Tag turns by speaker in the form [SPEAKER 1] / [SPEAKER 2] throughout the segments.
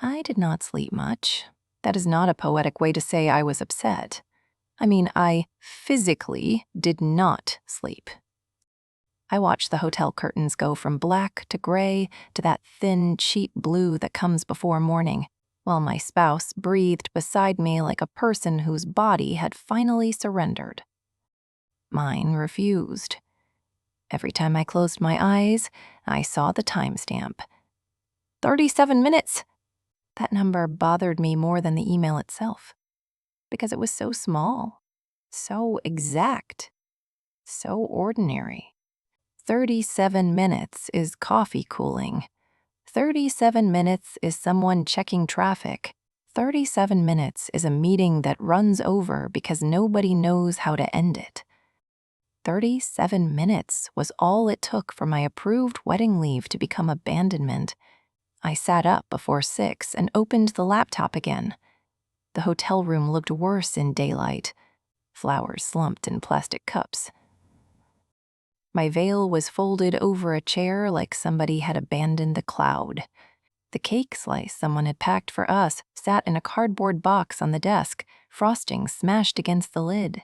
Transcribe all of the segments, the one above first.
[SPEAKER 1] I did not sleep much. That is not a poetic way to say I was upset. I mean, I physically did not sleep. I watched the hotel curtains go from black to gray to that thin, cheap blue that comes before morning, while my spouse breathed beside me like a person whose body had finally surrendered. Mine refused. Every time I closed my eyes, I saw the timestamp. 37 minutes! That number bothered me more than the email itself, because it was so small, so exact, so ordinary. 37 minutes is coffee cooling. 37 minutes is someone checking traffic. 37 minutes is a meeting that runs over because nobody knows how to end it. 37 minutes was all it took for my approved wedding leave to become abandonment. I sat up before 6 and opened the laptop again. The hotel room looked worse in daylight. Flowers slumped in plastic cups. My veil was folded over a chair like somebody had abandoned the cloud. The cake slice someone had packed for us sat in a cardboard box on the desk, frosting smashed against the lid.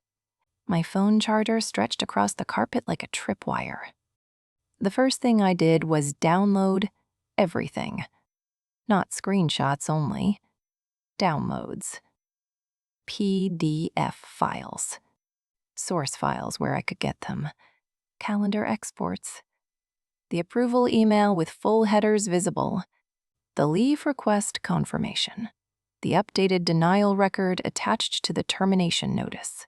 [SPEAKER 1] My phone charger stretched across the carpet like a tripwire. The first thing I did was download everything. Not screenshots only. Downloads. PDF files. Source files where I could get them. Calendar exports. The approval email with full headers visible. The leave request confirmation. The updated denial record attached to the termination notice.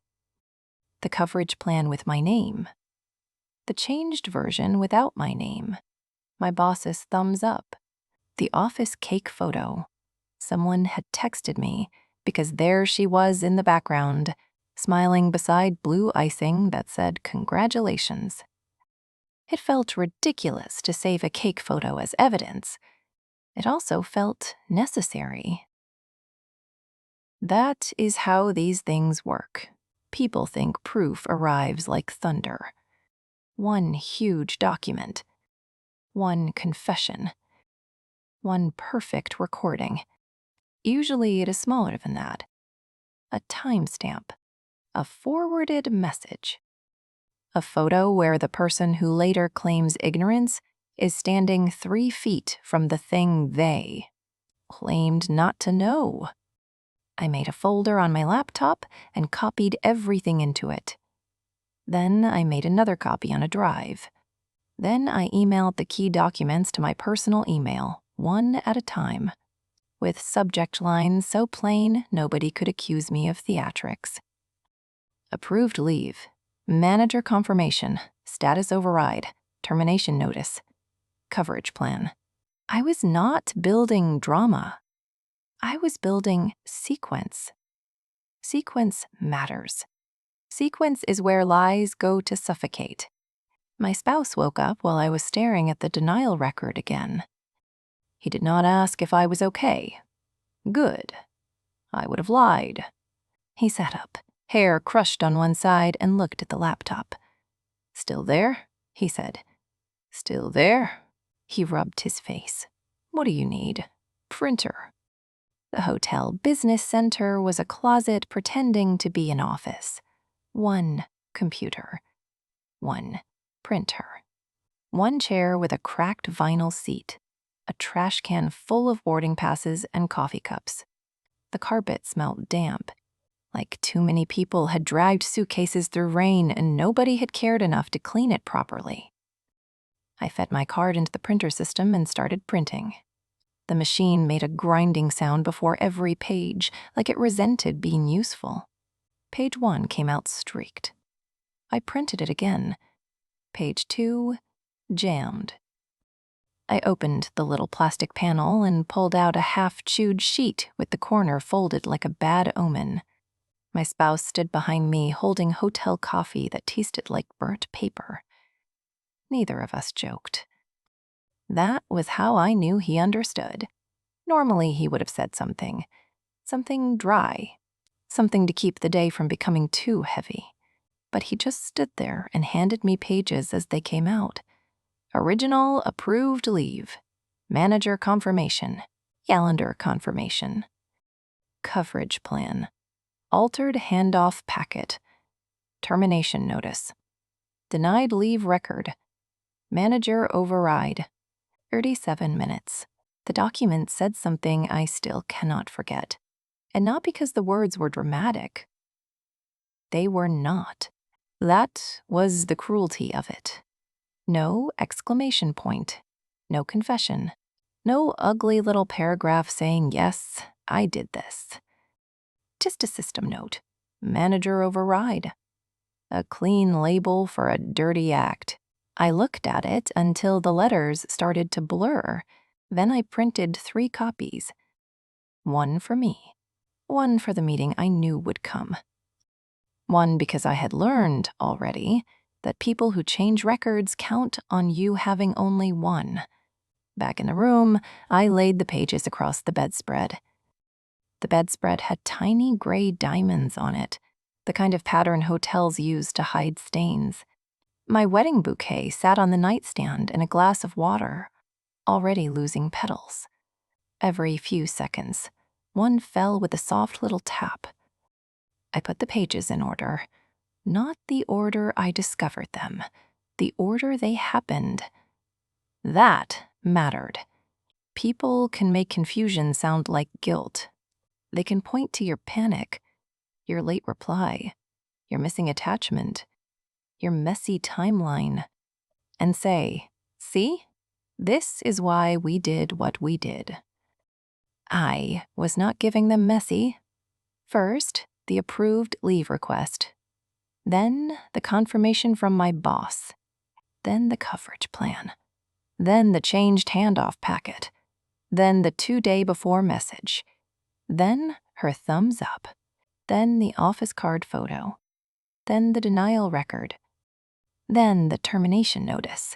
[SPEAKER 1] The coverage plan with my name. The changed version without my name. My boss's thumbs up. The office cake photo. Someone had texted me because there she was in the background, smiling beside blue icing that said congratulations. It felt ridiculous to save a cake photo as evidence. It also felt necessary. That is how these things work. People think proof arrives like thunder. One huge document. One confession. One perfect recording. Usually it is smaller than that. A timestamp. A forwarded message. A photo where the person who later claims ignorance is standing 3 feet from the thing they claimed not to know. I made a folder on my laptop and copied everything into it. Then I made another copy on a drive. Then I emailed the key documents to my personal email, one at a time, with subject lines so plain nobody could accuse me of theatrics. Approved leave, manager confirmation, status override, termination notice, coverage plan. I was not building drama. I was building sequence. Sequence matters. Sequence is where lies go to suffocate. My spouse woke up while I was staring at the denial record again. He did not ask if I was okay. Good. I would have lied. He sat up, hair crushed on one side, and looked at the laptop. Still there? He said. Still there? He rubbed his face. What do you need? Printer. The hotel business center was a closet pretending to be an office. One computer. One printer. One chair with a cracked vinyl seat. A trash can full of boarding passes and coffee cups. The carpet smelled damp, like too many people had dragged suitcases through rain and nobody had cared enough to clean it properly. I fed my card into the printer system and started printing. The machine made a grinding sound before every page, like it resented being useful. Page 1 came out streaked. I printed it again. Page 2, jammed. I opened the little plastic panel and pulled out a half-chewed sheet with the corner folded like a bad omen. My spouse stood behind me holding hotel coffee that tasted like burnt paper. Neither of us joked. That was how I knew he understood. Normally he would have said something dry, something to keep the day from becoming too heavy. But he just stood there and handed me pages as they came out. Original approved leave. Manager confirmation. calendar confirmation, coverage plan, altered handoff packet, termination notice, denied leave record, manager override, 37 minutes. The document said something I still cannot forget. And not because the words were dramatic. They were not. That was the cruelty of it. No exclamation point, no confession, no ugly little paragraph saying, yes, I did this. Just a system note, manager override, a clean label for a dirty act. I looked at it until the letters started to blur. Then I printed 3 copies. One for me, one for the meeting I knew would come. One because I had learned already that people who change records count on you having only one. Back in the room, I laid the pages across the bedspread. The bedspread had tiny gray diamonds on it, the kind of pattern hotels use to hide stains. My wedding bouquet sat on the nightstand in a glass of water, already losing petals. Every few seconds, one fell with a soft little tap. I put the pages in order. Not the order I discovered them, the order they happened. That mattered. People can make confusion sound like guilt. They can point to your panic, your late reply, your missing attachment, your messy timeline, and say, see, this is why we did what we did. I was not giving them messy. First, the approved leave request. Then the confirmation from my boss. Then the coverage plan. Then the changed handoff packet. Then the 2-day before message. Then her thumbs up. Then the office card photo. Then the denial record. Then the termination notice.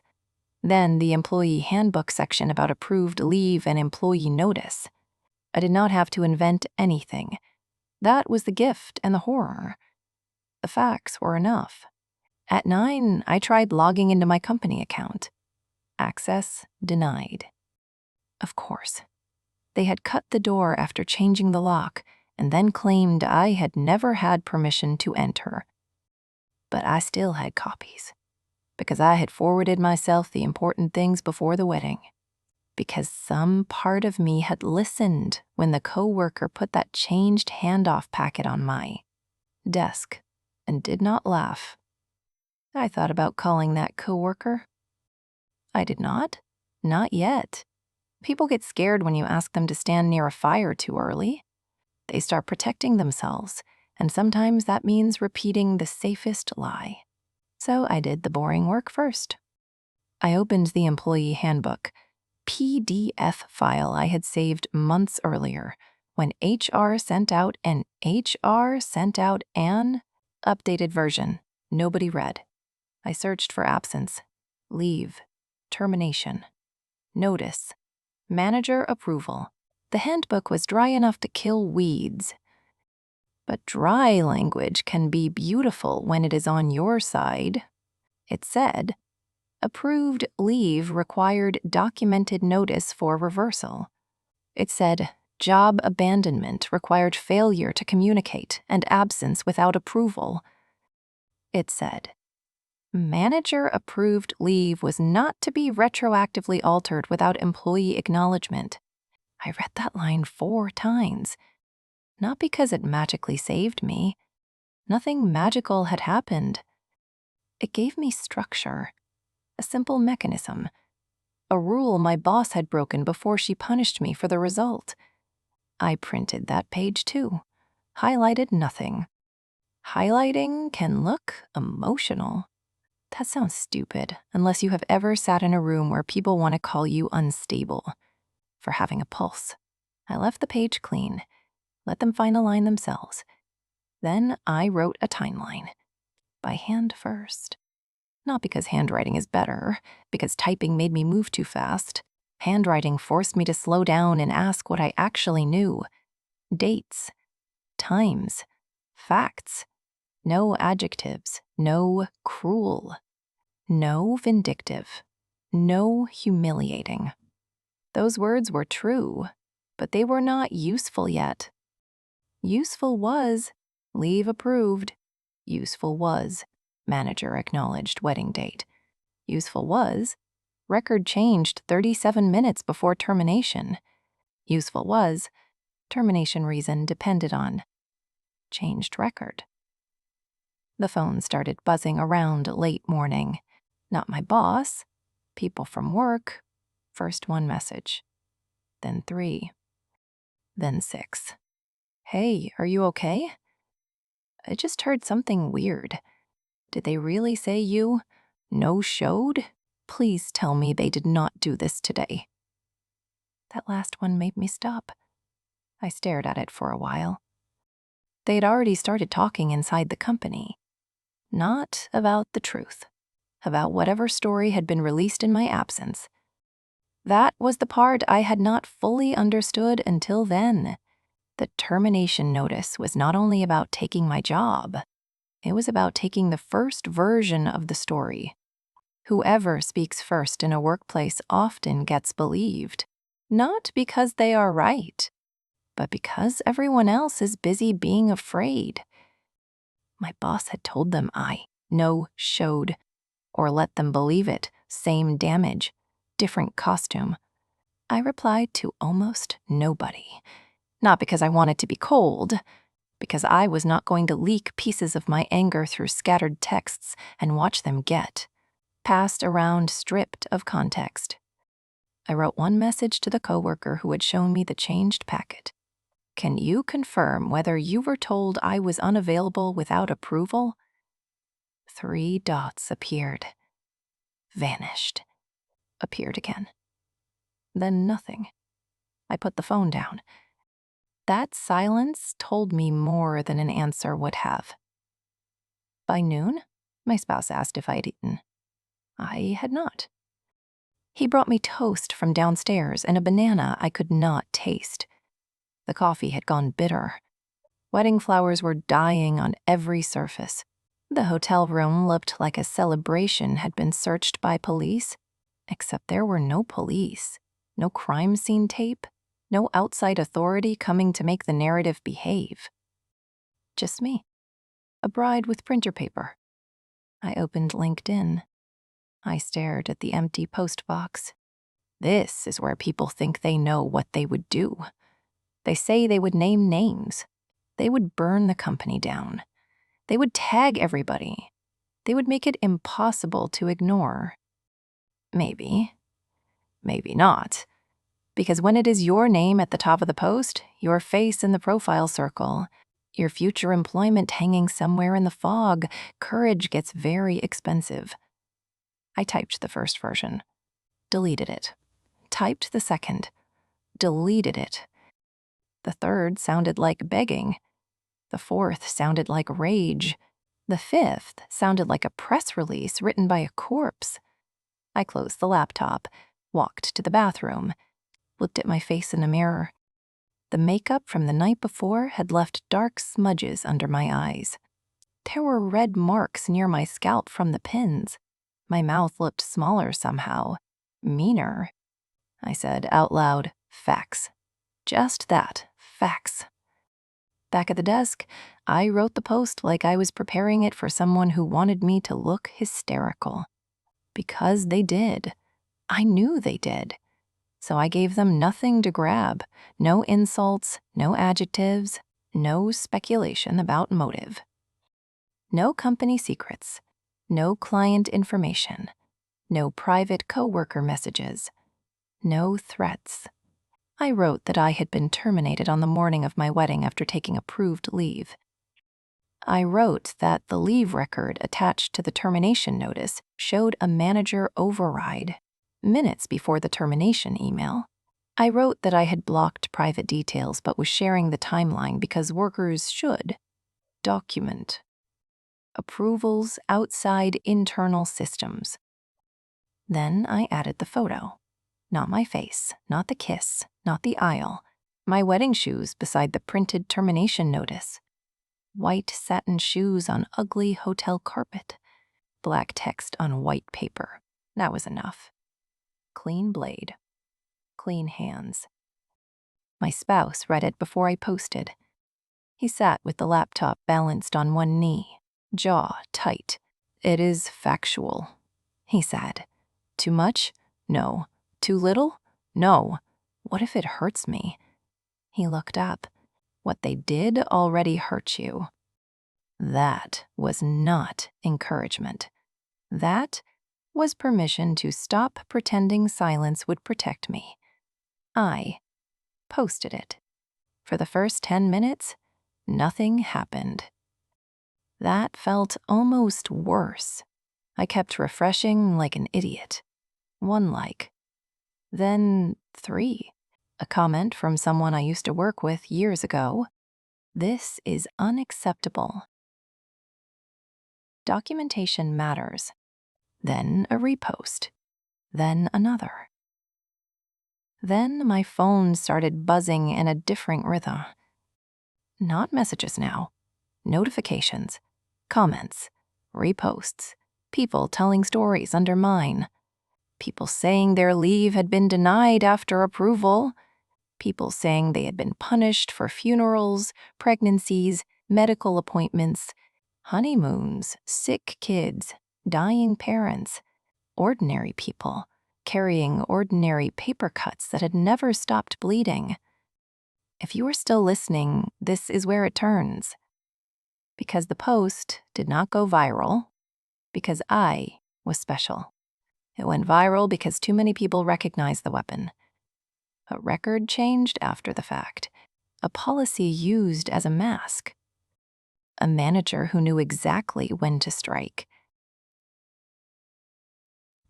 [SPEAKER 1] Then the employee handbook section about approved leave and employee notice. I did not have to invent anything. That was the gift and the horror. The facts were enough. At 9, I tried logging into my company account. Access denied. Of course. They had cut the door after changing the lock and then claimed I had never had permission to enter. But I still had copies, because I had forwarded myself the important things before the wedding. Because some part of me had listened when the coworker put that changed handoff packet on my desk and did not laugh. I thought about calling that coworker. I did not. Not yet. People get scared when you ask them to stand near a fire too early. They start protecting themselves, and sometimes that means repeating the safest lie. So I did the boring work first. I opened the employee handbook, PDF file I had saved months earlier when HR sent out an updated version nobody read. I searched for absence, leave, termination, notice, manager approval. The handbook was dry enough to kill weeds. But dry language can be beautiful when it is on your side. It said, approved leave required documented notice for reversal. It said, job abandonment required failure to communicate and absence without approval. It said, manager-approved leave was not to be retroactively altered without employee acknowledgement. I read that line 4 times. Not because it magically saved me. Nothing magical had happened. It gave me structure, a simple mechanism, a rule my boss had broken before she punished me for the result. I printed that page too, highlighted nothing. Highlighting can look emotional. That sounds stupid, unless you have ever sat in a room where people want to call you unstable for having a pulse. I left the page clean, let them find the line themselves. Then I wrote a timeline, by hand first. Not because handwriting is better, because typing made me move too fast. Handwriting forced me to slow down and ask what I actually knew. Dates, times, facts. No adjectives, no cruel, no vindictive, no humiliating. Those words were true. but they were not useful yet. Useful was leave approved. Useful was manager acknowledged wedding date. Useful was record changed 37 minutes before termination. Useful was termination reason depended on changed record. The phone started buzzing around late morning. Not my boss, people from work. First one message, then 3, then 6. Hey, are you okay? I just heard something weird. Did they really say you no-showed? Please tell me they did not do this today. That last one made me stop. I stared at it for a while. They had already started talking inside the company. Not about the truth, about whatever story had been released in my absence. That was the part I had not fully understood until then. The termination notice was not only about taking my job, it was about taking the first version of the story. Whoever speaks first in a workplace often gets believed, not because they are right, but because everyone else is busy being afraid. My boss had told them I no-showed, or let them believe it, same damage, different costume. I replied to almost nobody. Not because I wanted to be cold, because I was not going to leak pieces of my anger through scattered texts and watch them get passed around stripped of context. I wrote one message to the coworker who had shown me the changed packet. Can you confirm whether you were told I was unavailable without approval? 3 dots appeared, vanished, appeared again. Then nothing. I put the phone down. That silence told me more than an answer would have. By noon, my spouse asked if I had eaten. I had not. He brought me toast from downstairs and a banana I could not taste. The coffee had gone bitter. Wedding flowers were dying on every surface. The hotel room looked like a celebration had been searched by police, except there were no police, no crime scene tape, no outside authority coming to make the narrative behave. Just me, a bride with printer paper. I opened LinkedIn. I stared at the empty post box. This is where people think they know what they would do. They say they would name names. They would burn the company down. They would tag everybody. They would make it impossible to ignore. Maybe. Maybe not. Because when it is your name at the top of the post, your face in the profile circle, your future employment hanging somewhere in the fog, courage gets very expensive. I typed the first version, deleted it. Typed the second, deleted it. The third sounded like begging. The fourth sounded like rage. The fifth sounded like a press release written by a corpse. I closed the laptop, walked to the bathroom, looked at my face in the mirror. The makeup from the night before had left dark smudges under my eyes. There were red marks near my scalp from the pins. My mouth looked smaller somehow, meaner. I said out loud, facts. Just that, facts. Back at the desk, I wrote the post like I was preparing it for someone who wanted me to look hysterical. Because they did. I knew they did. So I gave them nothing to grab, no insults, no adjectives, no speculation about motive. No company secrets, no client information, no private coworker messages, no threats. I wrote that I had been terminated on the morning of my wedding after taking approved leave. I wrote that the leave record attached to the termination notice showed a manager override, minutes before the termination email. I wrote that I had blocked private details but was sharing the timeline because workers should document approvals outside internal systems. Then I added the photo. Not my face, not the kiss, not the aisle. My wedding shoes beside the printed termination notice. White satin shoes on ugly hotel carpet. Black text on white paper. That was enough. Clean blade. Clean hands. My spouse read it before I posted. He sat with the laptop balanced on one knee, jaw tight. "It is factual," he said. "Too much? No. Too little? No. What if it hurts me?" He looked up. "What they did already hurt you." That was not encouragement. That was permission to stop pretending silence would protect me. I posted it. For the first 10 minutes, nothing happened. That felt almost worse. I kept refreshing like an idiot. 1 like. Then 3. A comment from someone I used to work with years ago. "This is unacceptable." Documentation matters. Then a repost. Then another. Then my phone started buzzing in a different rhythm. Not messages now. Notifications. Comments. Reposts. People telling stories under mine. People saying their leave had been denied after approval. People saying they had been punished for funerals, pregnancies, medical appointments, honeymoons, sick kids, dying parents, ordinary people carrying ordinary paper cuts that had never stopped bleeding. If you are still listening, this is where it turns. Because the post did not go viral, because I was special. It went viral because too many people recognized the weapon. A record changed after the fact. A policy used as a mask. A manager who knew exactly when to strike.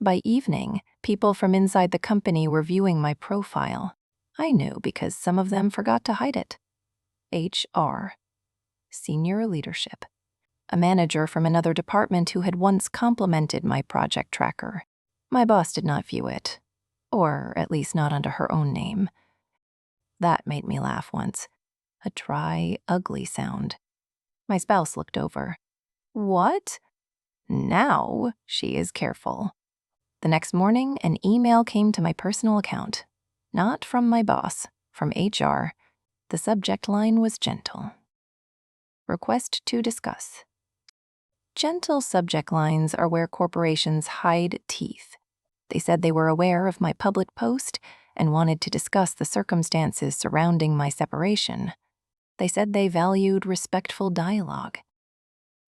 [SPEAKER 1] By evening, people from inside the company were viewing my profile. I knew because some of them forgot to hide it. HR. Senior leadership. A manager from another department who had once complimented my project tracker. My boss did not view it, or at least not under her own name. That made me laugh once. A dry, ugly sound. My spouse looked over. "What?" Now she is careful. The next morning, an email came to my personal account. Not from my boss, from HR. The subject line was gentle. Request to discuss. Gentle subject lines are where corporations hide teeth. They said they were aware of my public post and wanted to discuss the circumstances surrounding my separation. They said they valued respectful dialogue.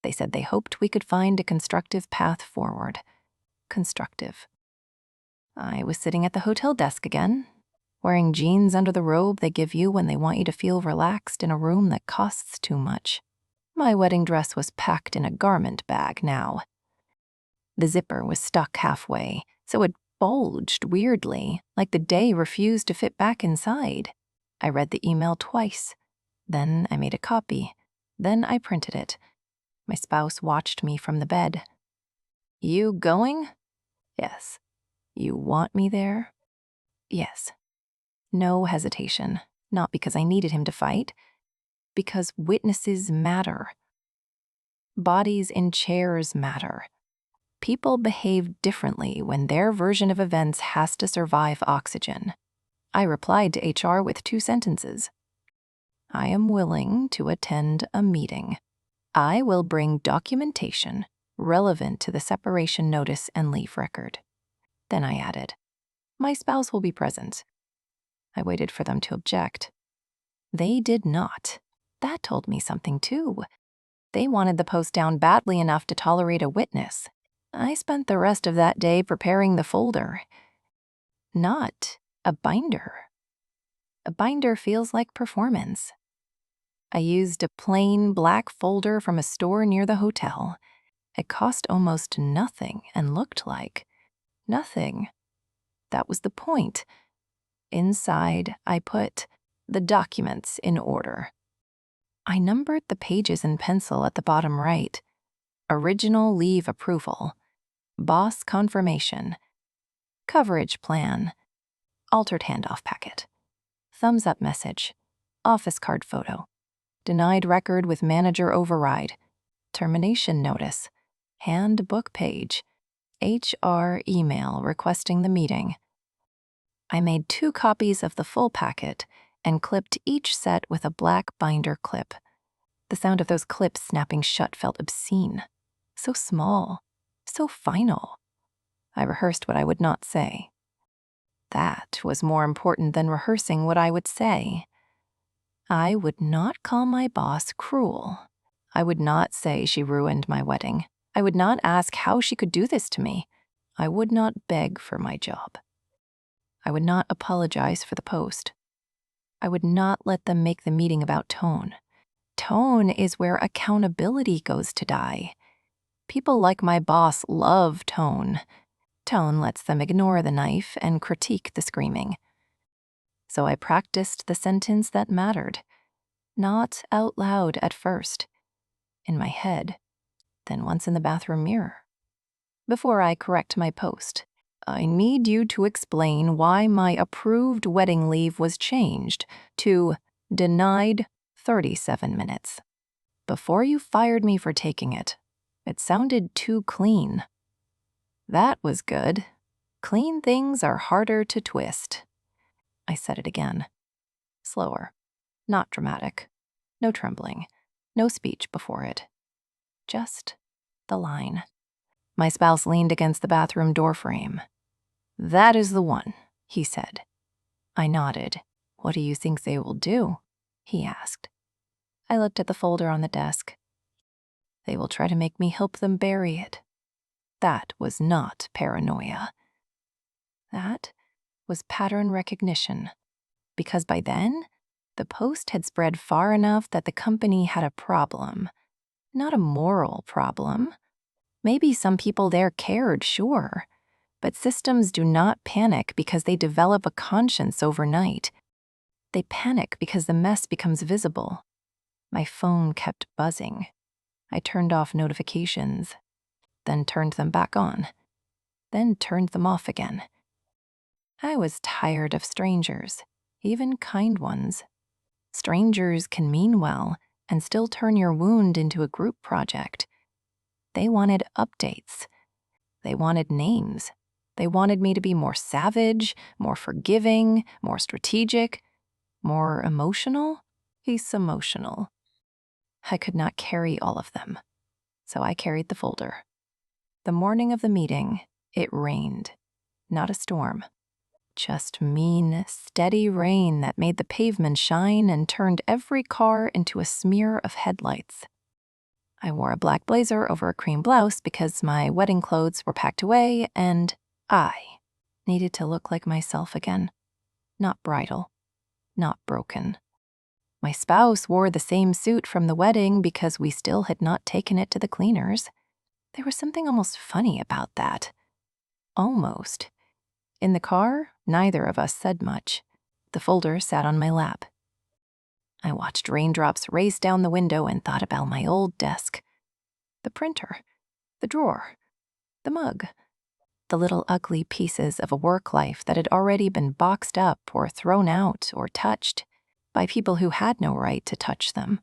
[SPEAKER 1] They said they hoped we could find a constructive path forward. Constructive. I was sitting at the hotel desk again, wearing jeans under the robe they give you when they want you to feel relaxed in a room that costs too much. My wedding dress was packed in a garment bag now. The zipper was stuck halfway, so it bulged weirdly, like the day refused to fit back inside. I read the email twice. Then I made a copy. Then I printed it. My spouse watched me from the bed. "You going?" "Yes." "You want me there?" "Yes." No hesitation. Not because I needed him to fight. Because witnesses matter. Bodies in chairs matter. People behave differently when their version of events has to survive oxygen. I replied to HR with 2 sentences. I am willing to attend a meeting. I will bring documentation relevant to the separation notice and leave record. Then I added, my spouse will be present. I waited for them to object. They did not. That told me something too. They wanted the post down badly enough to tolerate a witness. I spent the rest of that day preparing the folder. Not a binder. A binder feels like performance. I used a plain black folder from a store near the hotel. It cost almost nothing and looked like nothing. That was the point. Inside, I put the documents in order. I numbered the pages in pencil at the bottom right. Original leave approval. Boss confirmation. Coverage plan. Altered handoff packet. Thumbs up message. Office card photo. Denied record with manager override. Termination notice. Handbook page. HR email requesting the meeting. I made 2 copies of the full packet and clipped each set with a black binder clip. The sound of those clips snapping shut felt obscene. So small, so final. I rehearsed what I would not say. That was more important than rehearsing what I would say. I would not call my boss cruel. I would not say she ruined my wedding. I would not ask how she could do this to me. I would not beg for my job. I would not apologize for the post. I would not let them make the meeting about tone. Tone is where accountability goes to die. People like my boss love tone. Tone lets them ignore the knife and critique the screaming. So I practiced the sentence that mattered, not out loud at first, in my head, then once in the bathroom mirror. Before I correct my post, I need you to explain why my approved wedding leave was changed to denied 37 minutes. Before you fired me for taking it, it sounded too clean. That was good. Clean things are harder to twist. I said it again. Slower. Not dramatic. No trembling. No speech before it. Just the line. My spouse leaned against the bathroom door frame. "That is the one," he said. I nodded. "What do you think they will do?" he asked. I looked at the folder on the desk. "They will try to make me help them bury it." That was not paranoia. That was pattern recognition. Because by then, the post had spread far enough that the company had a problem. Not a moral problem. Maybe some people there cared, sure. But systems do not panic because they develop a conscience overnight. They panic because the mess becomes visible. My phone kept buzzing. I turned off notifications, then turned them back on, then turned them off again. I was tired of strangers, even kind ones. Strangers can mean well and still turn your wound into a group project. They wanted updates. They wanted names. They wanted me to be more savage, more forgiving, more strategic, more emotional. He's emotional. I could not carry all of them, so I carried the folder. The morning of the meeting, it rained. Not a storm. Just mean, steady rain that made the pavement shine and turned every car into a smear of headlights. I wore a black blazer over a cream blouse because my wedding clothes were packed away and I needed to look like myself again. Not bridal, not broken. My spouse wore the same suit from the wedding because we still had not taken it to the cleaners. There was something almost funny about that. Almost. In the car, neither of us said much. The folder sat on my lap. I watched raindrops race down the window and thought about my old desk. The printer, the drawer, the mug, the little ugly pieces of a work life that had already been boxed up or thrown out or touched by people who had no right to touch them.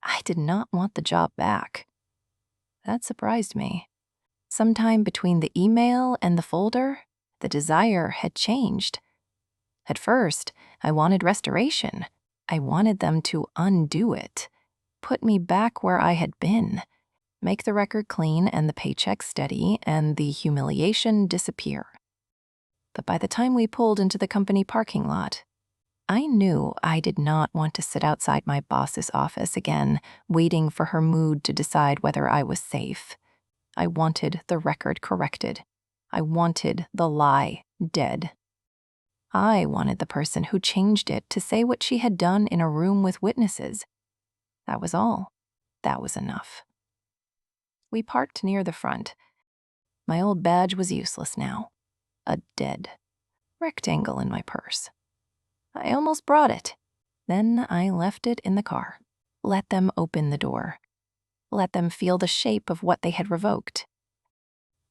[SPEAKER 1] I did not want the job back. That surprised me. Sometime between the email and the folder, the desire had changed. At first, I wanted restoration. I wanted them to undo it, put me back where I had been, make the record clean and the paycheck steady and the humiliation disappear. But by the time we pulled into the company parking lot, I knew I did not want to sit outside my boss's office again, waiting for her mood to decide whether I was safe. I wanted the record corrected. I wanted the lie dead. I wanted the person who changed it to say what she had done in a room with witnesses. That was all. That was enough. We parked near the front. My old badge was useless now. A dead rectangle in my purse. I almost brought it. Then I left it in the car. Let them open the door. Let them feel the shape of what they had revoked.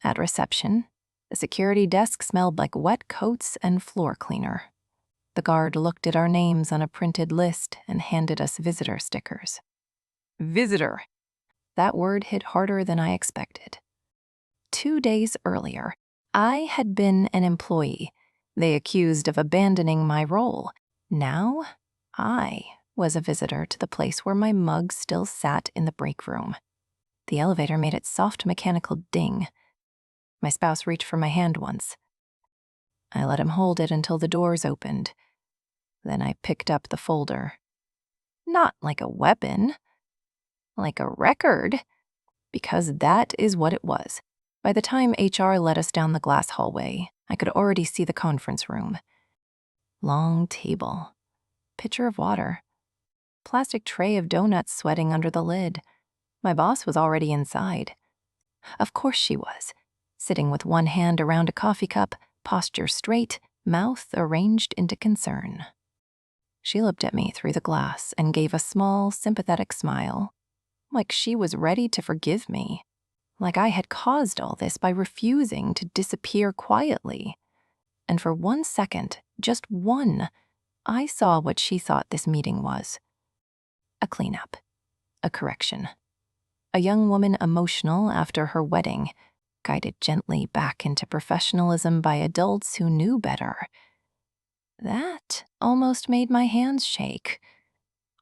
[SPEAKER 1] At reception, the security desk smelled like wet coats and floor cleaner. The guard looked at our names on a printed list and handed us visitor stickers. Visitor. That word hit harder than I expected. 2 days earlier, I had been an employee, they accused of abandoning my role. Now, I was a visitor to the place where my mug still sat in the break room. The elevator made its soft mechanical ding. My spouse reached for my hand once. I let him hold it until the doors opened. Then I picked up the folder. Not like a weapon, like a record, because that is what it was. By the time HR led us down the glass hallway, I could already see the conference room. Long table, pitcher of water, plastic tray of donuts sweating under the lid. My boss was already inside. Of course she was, sitting with one hand around a coffee cup, posture straight, mouth arranged into concern. She looked at me through the glass and gave a small, sympathetic smile, like she was ready to forgive me, like I had caused all this by refusing to disappear quietly. And for 1 second, just one, I saw what she thought this meeting was. A cleanup, a correction. A young woman emotional after her wedding, guided gently back into professionalism by adults who knew better. That almost made my hands shake.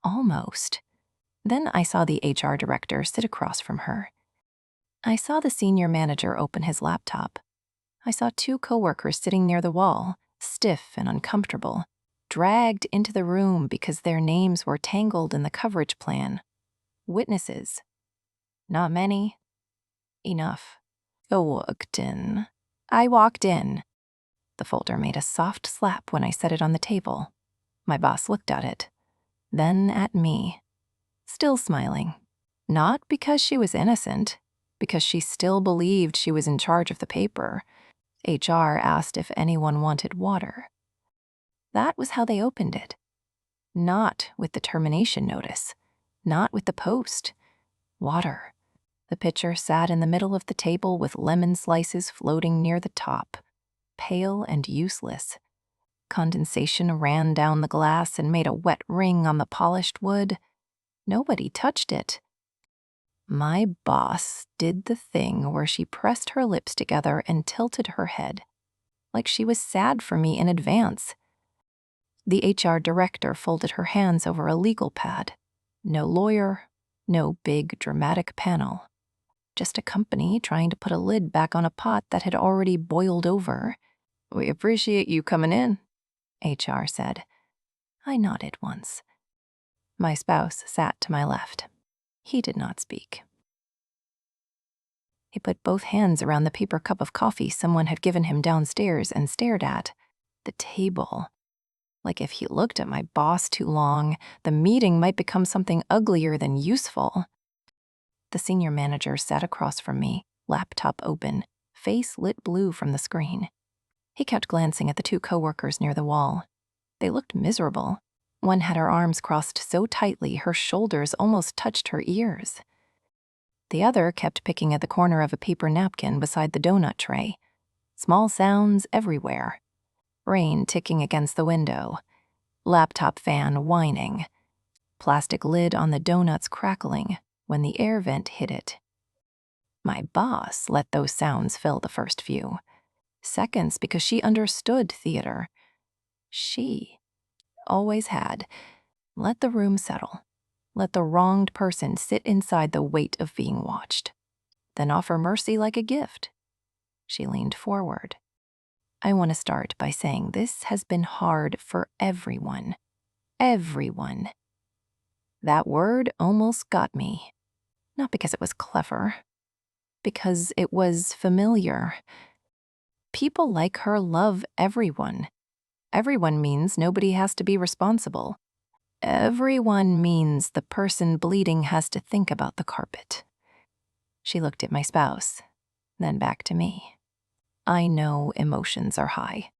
[SPEAKER 1] Almost. Then I saw the HR director sit across from her. I saw the senior manager open his laptop. I saw 2 coworkers sitting near the wall, stiff and uncomfortable, dragged into the room because their names were tangled in the coverage plan. Witnesses. Not many. Enough. I walked in. The folder made a soft slap when I set it on the table. My boss looked at it, then at me, still smiling. Not because she was innocent, because she still believed she was in charge of the paper. HR asked if anyone wanted water. That was how they opened it. Not with the termination notice, not with the post. Water. The pitcher sat in the middle of the table with lemon slices floating near the top, pale and useless. Condensation ran down the glass and made a wet ring on the polished wood. Nobody touched it. My boss did the thing where she pressed her lips together and tilted her head, like she was sad for me in advance. The HR director folded her hands over a legal pad. No lawyer, no big dramatic panel. Just a company trying to put a lid back on a pot that had already boiled over. "We appreciate you coming in," HR said. I nodded once. My spouse sat to my left. He did not speak. He put both hands around the paper cup of coffee someone had given him downstairs and stared at the table. Like if he looked at my boss too long, the meeting might become something uglier than useful. The senior manager sat across from me, laptop open, face lit blue from the screen. He kept glancing at the 2 coworkers near the wall. They looked miserable. One had her arms crossed so tightly her shoulders almost touched her ears. The other kept picking at the corner of a paper napkin beside the donut tray. Small sounds everywhere. Rain ticking against the window. Laptop fan whining. Plastic lid on the donuts crackling when the air vent hit it. My boss let those sounds fill the first few seconds because she understood theater. She always had. Let the room settle. Let the wronged person sit inside the weight of being watched. Then offer mercy like a gift. She leaned forward. I want to start by saying this has been hard for everyone. Everyone. That word almost got me. Not because it was clever. Because it was familiar. People like her love everyone. Everyone means nobody has to be responsible. Everyone means the person bleeding has to think about the carpet. She looked at my spouse, then back to me. I know emotions are high,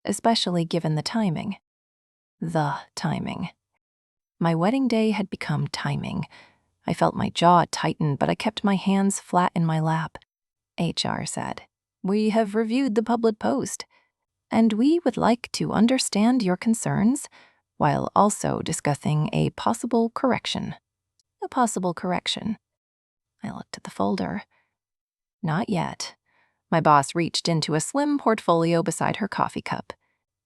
[SPEAKER 1] especially given the timing. The timing. My wedding day had become timing. I felt my jaw tighten, but I kept my hands flat in my lap. HR said, "We have reviewed the public post, and we would like to understand your concerns while also discussing a possible correction." A possible correction. I looked at the folder. Not yet. My boss reached into a slim portfolio beside her coffee cup.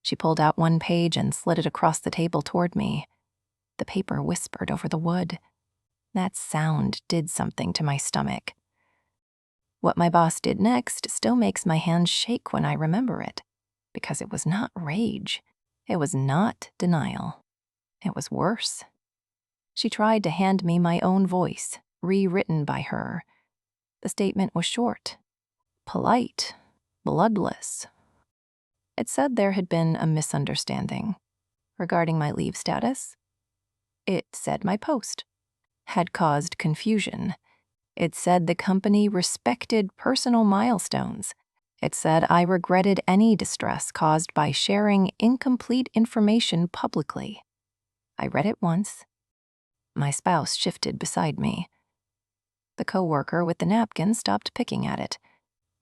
[SPEAKER 1] She pulled out one page and slid it across the table toward me. The paper whispered over the wood. That sound did something to my stomach. What my boss did next still makes my hands shake when I remember it, because it was not rage. It was not denial. It was worse. She tried to hand me my own voice, rewritten by her. The statement was short, polite, bloodless. It said there had been a misunderstanding regarding my leave status. It said my post had caused confusion. It said the company respected personal milestones. It said I regretted any distress caused by sharing incomplete information publicly. I read it once. My spouse shifted beside me. The coworker with the napkin stopped picking at it.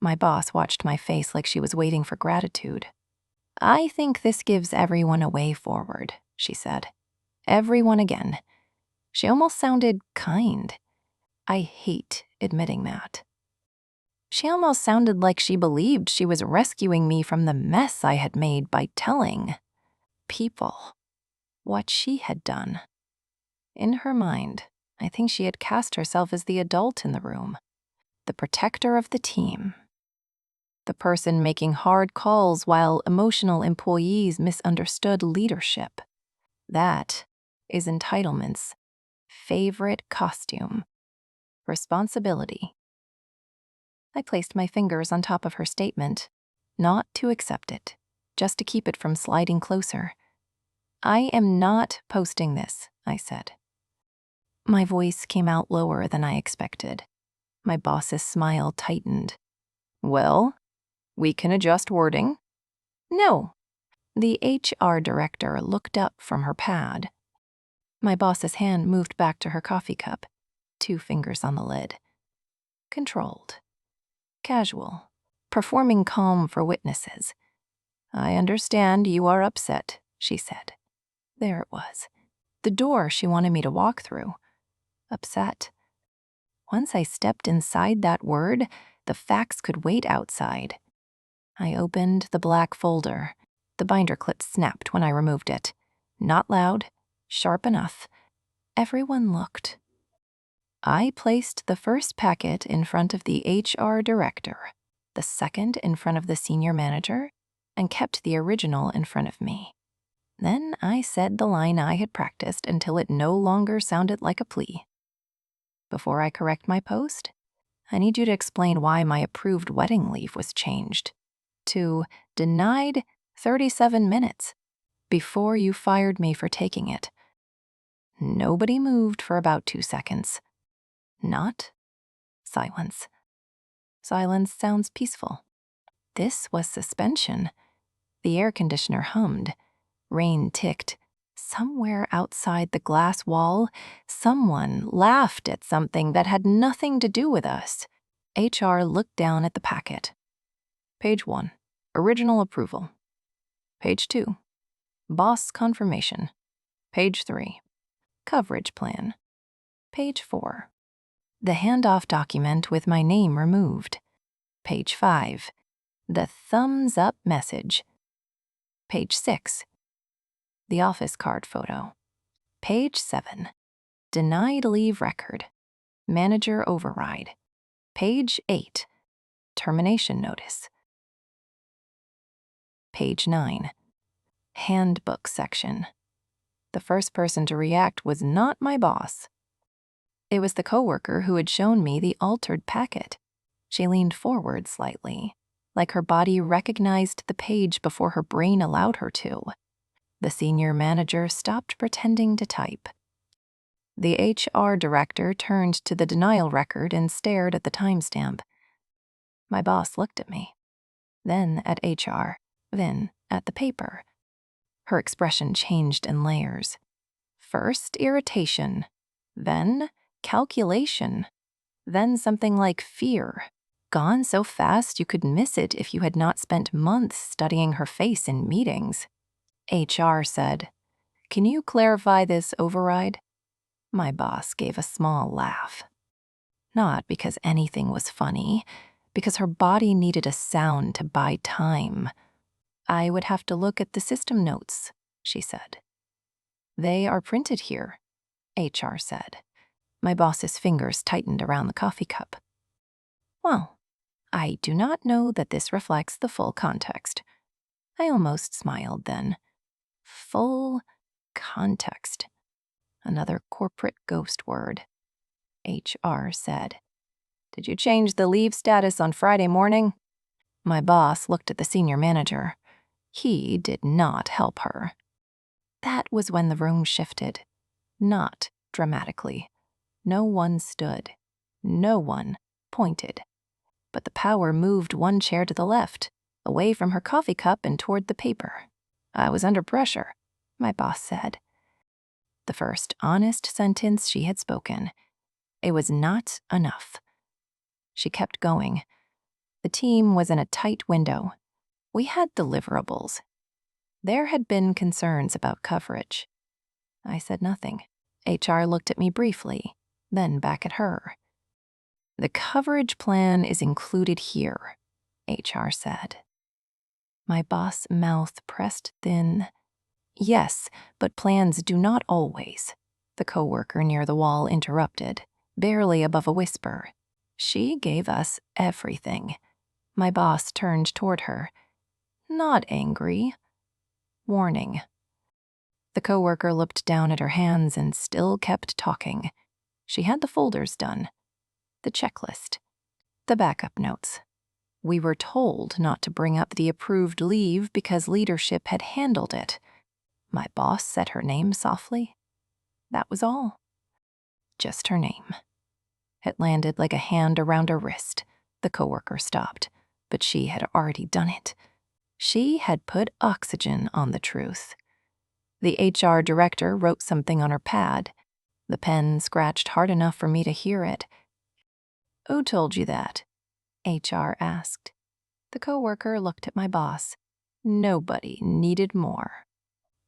[SPEAKER 1] My boss watched my face like she was waiting for gratitude. "I think this gives everyone a way forward," she said. "Everyone again." She almost sounded kind. I hate admitting that. She almost sounded like she believed she was rescuing me from the mess I had made by telling people what she had done. In her mind, I think she had cast herself as the adult in the room, the protector of the team, the person making hard calls while emotional employees misunderstood leadership. That is entitlement's favorite costume: responsibility. I placed my fingers on top of her statement, not to accept it, just to keep it from sliding closer. "I am not posting this," I said. My voice came out lower than I expected. My boss's smile tightened. "Well, we can adjust wording." "No." The HR director looked up from her pad. My boss's hand moved back to her coffee cup, 2 fingers on the lid. Controlled. Casual. Performing calm for witnesses. "I understand you are upset," she said. There it was. The door she wanted me to walk through. Upset. Once I stepped inside that word, the facts could wait outside. I opened the black folder. The binder clip snapped when I removed it. Not loud, sharp enough. Everyone looked. I placed the first packet in front of the HR director, the second in front of the senior manager, and kept the original in front of me. Then I said the line I had practiced until it no longer sounded like a plea. "Before I correct my post, I need you to explain why my approved wedding leave was changed to denied 37 minutes before you fired me for taking it." Nobody moved for about 2 seconds. Not silence. Silence sounds peaceful. This was suspension. The air conditioner hummed. Rain ticked. Somewhere outside the glass wall, someone laughed at something that had nothing to do with us. HR looked down at the packet. Page 1, original approval. Page 2, boss confirmation. Page 3, coverage plan. Page 4, the handoff document with my name removed. Page 5, the thumbs up message. Page 6, the office card photo. Page 7, denied leave record, manager override. Page 8, termination notice. Page 9, handbook section. The first person to react was not my boss. It was the coworker who had shown me the altered packet. She leaned forward slightly, like her body recognized the page before her brain allowed her to. The senior manager stopped pretending to type. The HR director turned to the denial record and stared at the timestamp. My boss looked at me, then at HR, then at the paper. Her expression changed in layers. First irritation, then calculation, then something like fear. Gone so fast you could miss it if you had not spent months studying her face in meetings. HR said, "Can you clarify this override?" My boss gave a small laugh. Not because anything was funny, because her body needed a sound to buy time. I would have to look at the system notes, she said. They are printed here, HR said. My boss's fingers tightened around the coffee cup. Well, I do not know that this reflects the full context. I almost smiled then. Full context. Another corporate ghost word. HR said. Did you change the leave status on Friday morning? My boss looked at the senior manager. He did not help her. That was when the room shifted. Not dramatically. No one stood. No one pointed. But the power moved one chair to the left, away from her coffee cup and toward the paper. I was under pressure, my boss said. The first honest sentence she had spoken. It was not enough. She kept going. The team was in a tight window. We had deliverables. There had been concerns about coverage. I said nothing. HR looked at me briefly, then back at her. The coverage plan is included here, HR said. My boss' mouth pressed thin. Yes, but plans do not always, the coworker near the wall interrupted, barely above a whisper. She gave us everything. My boss turned toward her. Not angry. Warning. The coworker looked down at her hands and still kept talking. She had the folders done. The checklist. The backup notes. We were told not to bring up the approved leave because leadership had handled it. My boss said her name softly. That was all. Just her name. It landed like a hand around her wrist. The coworker stopped, but she had already done it. She had put oxygen on the truth. The HR director wrote something on her pad. The pen scratched hard enough for me to hear it. Who told you that? HR asked. The coworker looked at my boss. Nobody needed more.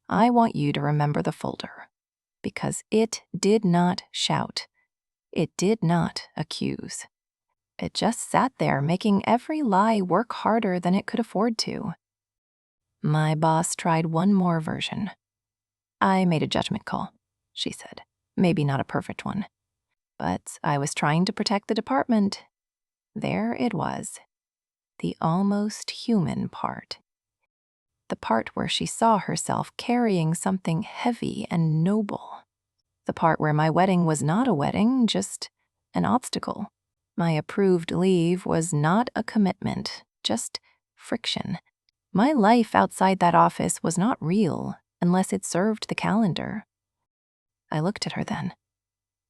[SPEAKER 1] I want you to remember the folder, because it did not shout. It did not accuse. It just sat there making every lie work harder than it could afford to. My boss tried one more version. I made a judgment call, she said. Maybe not a perfect one. But I was trying to protect the department. There it was. The almost human part. The part where she saw herself carrying something heavy and noble. The part where my wedding was not a wedding, just an obstacle. My approved leave was not a commitment, just friction. My life outside that office was not real unless it served the calendar. I looked at her then.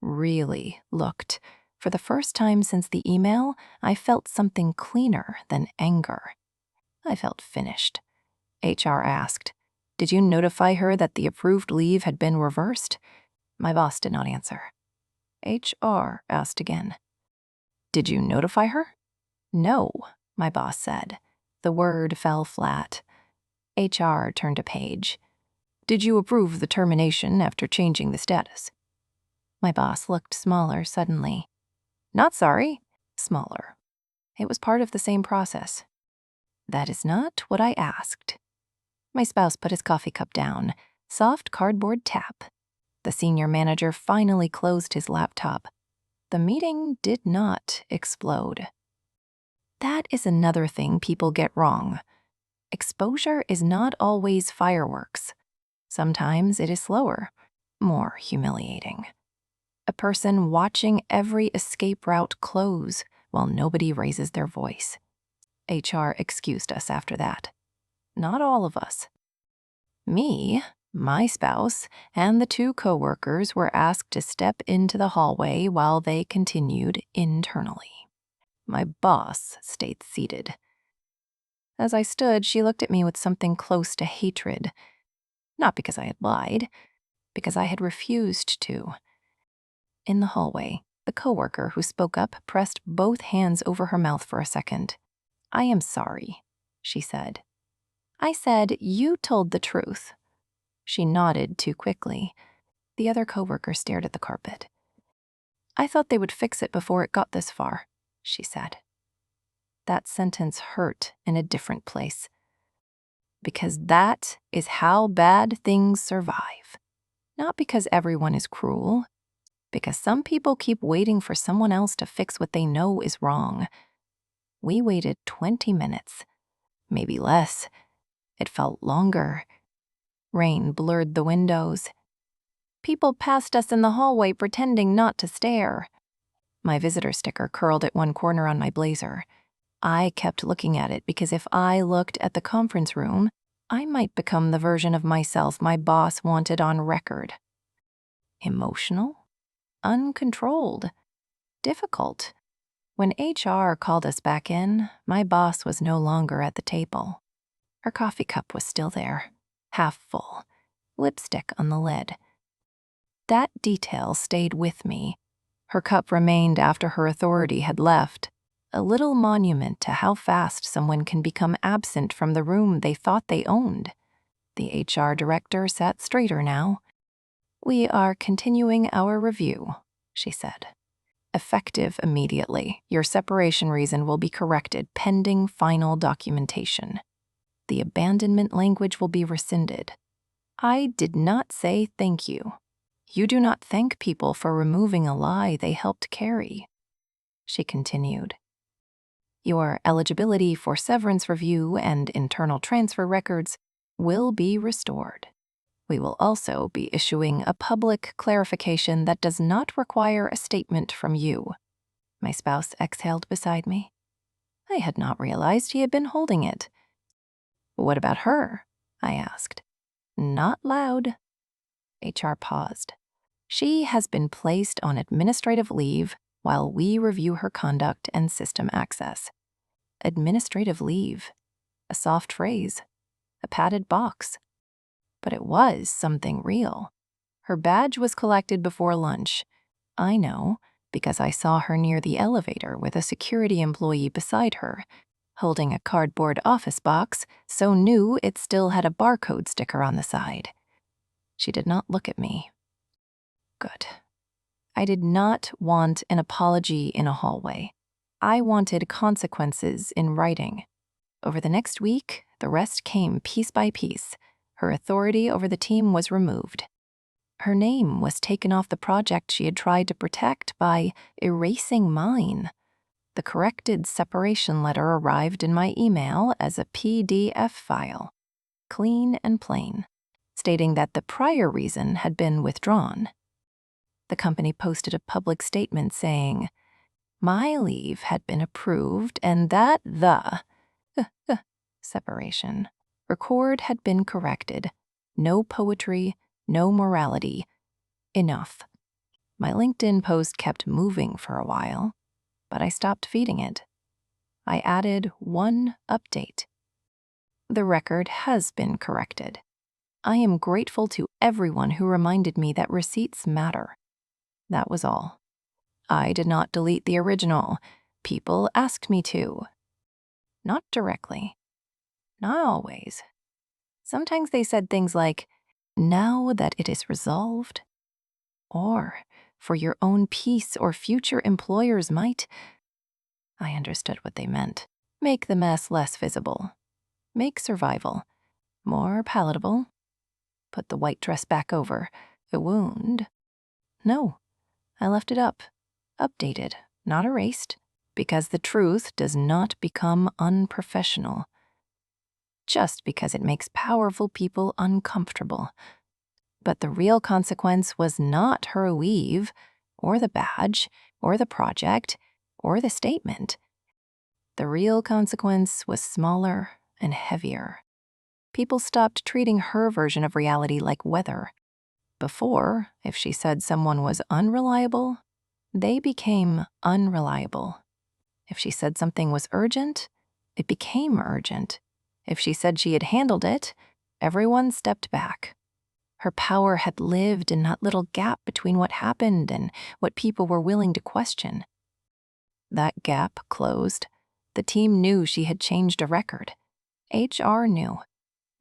[SPEAKER 1] Really looked. For the first time since the email, I felt something cleaner than anger. I felt finished. HR asked, "Did you notify her that the approved leave had been reversed?" My boss did not answer. HR asked again. "Did you notify her?" "No," my boss said. The word fell flat. HR turned a page. "Did you approve the termination after changing the status?" My boss looked smaller suddenly. "Not sorry." Smaller. It was part of the same process. "That is not what I asked." My spouse put his coffee cup down. Soft cardboard tap. The senior manager finally closed his laptop. The meeting did not explode. That is another thing people get wrong. Exposure is not always fireworks. Sometimes it is slower, more humiliating. A person watching every escape route close while nobody raises their voice. HR excused us after that. Not all of us. Me, my spouse, and the two coworkers were asked to step into the hallway while they continued internally. My boss stayed seated. As I stood, she looked at me with something close to hatred. Not because I had lied, because I had refused to. In the hallway, the coworker who spoke up pressed both hands over her mouth for a second. "I am sorry," she said. I said, "You told the truth." She nodded too quickly. The other coworker stared at the carpet. "I thought they would fix it before it got this far," she said. That sentence hurt in a different place. because that is how bad things survive. Not because everyone is cruel, because some people keep waiting for someone else to fix what they know is wrong. We waited 20 minutes, maybe less. It felt longer. Rain blurred the windows. People passed us in the hallway pretending not to stare. My visitor sticker curled at one corner on my blazer. I kept looking at it because if I looked at the conference room, I might become the version of myself my boss wanted on record. Emotional, uncontrolled, difficult. When HR called us back in, my boss was no longer at the table. Her coffee cup was still there, half full, lipstick on the lid. That detail stayed with me. Her cup remained after her authority had left, a little monument to how fast someone can become absent from the room they thought they owned. The HR director sat straighter now. "We are continuing our review," she said. "Effective immediately. Your separation reason will be corrected pending final documentation. The abandonment language will be rescinded." I did not say thank you. You do not thank people for removing a lie they helped carry. She continued. Your eligibility for severance review and internal transfer records will be restored. We will also be issuing a public clarification that does not require a statement from you. My spouse exhaled beside me. I had not realized he had been holding it. What about her? I asked. Not loud. HR paused. She has been placed on administrative leave while we review her conduct and system access. Administrative leave. A soft phrase. A padded box. But it was something real. Her badge was collected before lunch. I know, because I saw her near the elevator with a security employee beside her, holding a cardboard office box so new it still had a barcode sticker on the side. She did not look at me. Good. I did not want an apology in a hallway. I wanted consequences in writing. Over the next week, the rest came piece by piece. Her authority over the team was removed. Her name was taken off the project she had tried to protect by erasing mine. The corrected separation letter arrived in my email as a PDF file, clean and plain, stating that the prior reason had been withdrawn. The company posted a public statement saying, "My leave had been approved and that the separation record had been corrected. No poetry, no morality. Enough." My LinkedIn post kept moving for a while, but I stopped feeding it. I added one update. The record has been corrected. I am grateful to everyone who reminded me that receipts matter. That was all. I did not delete the original. People asked me to. Not directly. Not always. Sometimes they said things like, "Now that it is resolved," or "for your own peace or future employers might." I understood what they meant. Make the mess less visible. Make survival more palatable. Put the white dress back over the wound. No, I left it up. Updated, not erased, because the truth does not become unprofessional. Just because it makes powerful people uncomfortable. But the real consequence was not her leave, or the badge, or the project, or the statement. The real consequence was smaller and heavier. People stopped treating her version of reality like weather. Before, if she said someone was unreliable, they became unreliable. If she said something was urgent, it became urgent. If she said she had handled it, everyone stepped back. Her power had lived in that little gap between what happened and what people were willing to question. That gap closed. The team knew she had changed a record. HR knew.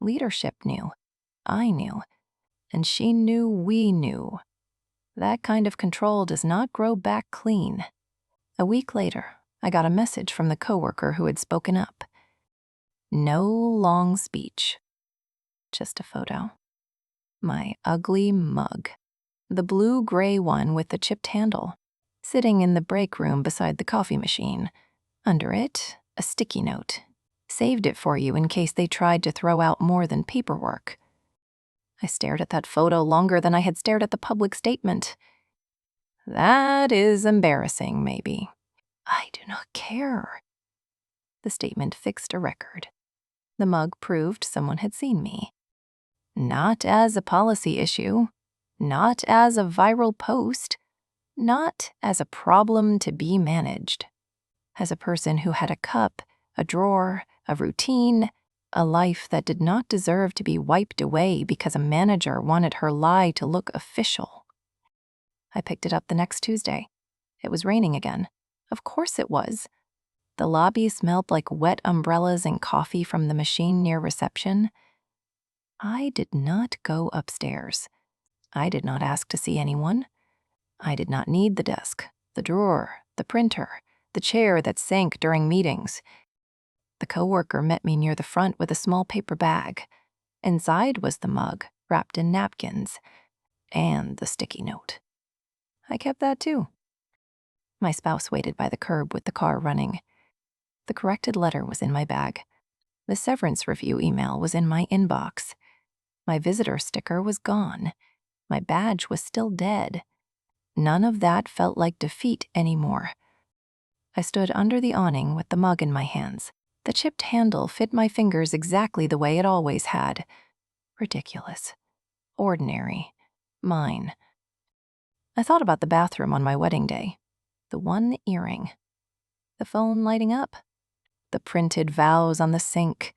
[SPEAKER 1] Leadership knew. I knew. And she knew we knew. That kind of control does not grow back clean. A week later, I got a message from the coworker who had spoken up. No long speech. Just a photo. My ugly mug. The blue-gray one with the chipped handle. Sitting in the break room beside the coffee machine. Under it, a sticky note. Saved it for you in case they tried to throw out more than paperwork. I stared at that photo longer than I had stared at the public statement. That is embarrassing, maybe. I do not care. The statement fixed a record. The mug proved someone had seen me. Not as a policy issue, not as a viral post, not as a problem to be managed. As a person who had a cup, a drawer, a routine, a life that did not deserve to be wiped away because a manager wanted her lie to look official. I picked it up the next Tuesday. It was raining again. Of course it was. The lobby smelled like wet umbrellas and coffee from the machine near reception. I did not go upstairs. I did not ask to see anyone. I did not need the desk, the drawer, the printer, the chair that sank during meetings. The coworker met me near the front with a small paper bag. Inside was the mug, wrapped in napkins, and the sticky note. I kept that too. My spouse waited by the curb with the car running. The corrected letter was in my bag. The severance review email was in my inbox. My visitor sticker was gone. My badge was still dead. None of that felt like defeat anymore. I stood under the awning with the mug in my hands. The chipped handle fit my fingers exactly the way it always had. Ridiculous. Ordinary. Mine. I thought about the bathroom on my wedding day. The one earring. The phone lighting up. The printed vows on the sink.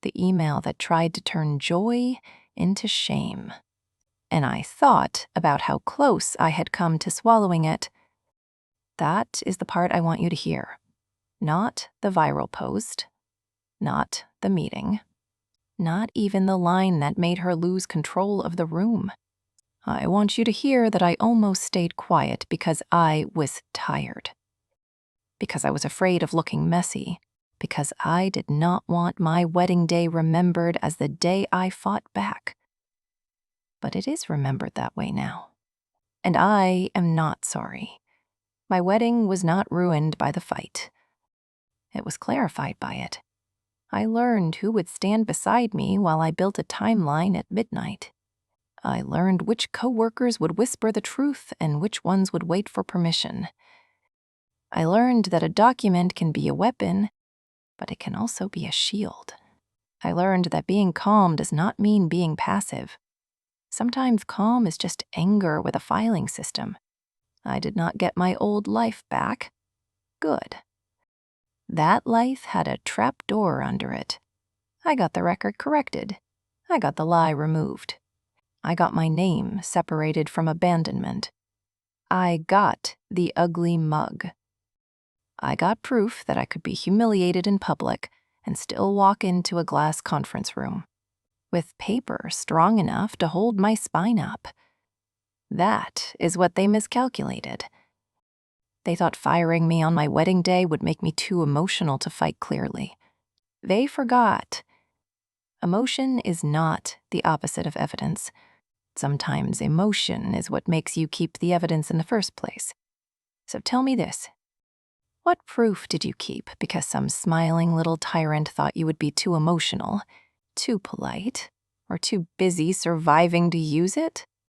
[SPEAKER 1] The email that tried to turn joy into shame. And I thought about how close I had come to swallowing it. That is the part I want you to hear. Not the viral post. Not the meeting. Not even the line that made her lose control of the room. I want you to hear that I almost stayed quiet because I was tired. Because I was afraid of looking messy. Because I did not want my wedding day remembered as the day I fought back. But it is remembered that way now. And I am not sorry. My wedding was not ruined by the fight. It was clarified by it. I learned who would stand beside me while I built a timeline at midnight. I learned which coworkers would whisper the truth and which ones would wait for permission. I learned that a document can be a weapon, but it can also be a shield. I learned that being calm does not mean being passive. Sometimes calm is just anger with a filing system. I did not get my old life back. Good. That life had a trap door under it. I got the record corrected. I got the lie removed. I got my name separated from abandonment. I got the ugly mug. I got proof that I could be humiliated in public and still walk into a glass conference room with paper strong enough to hold my spine up. That is what they miscalculated. They thought firing me on my wedding day would make me too emotional to fight clearly. They forgot. Emotion is not the opposite of evidence. Sometimes emotion is what makes you keep the evidence in the first place. So tell me this. What proof did you keep because some smiling little tyrant thought you would be too emotional, too polite, or too busy surviving to use it?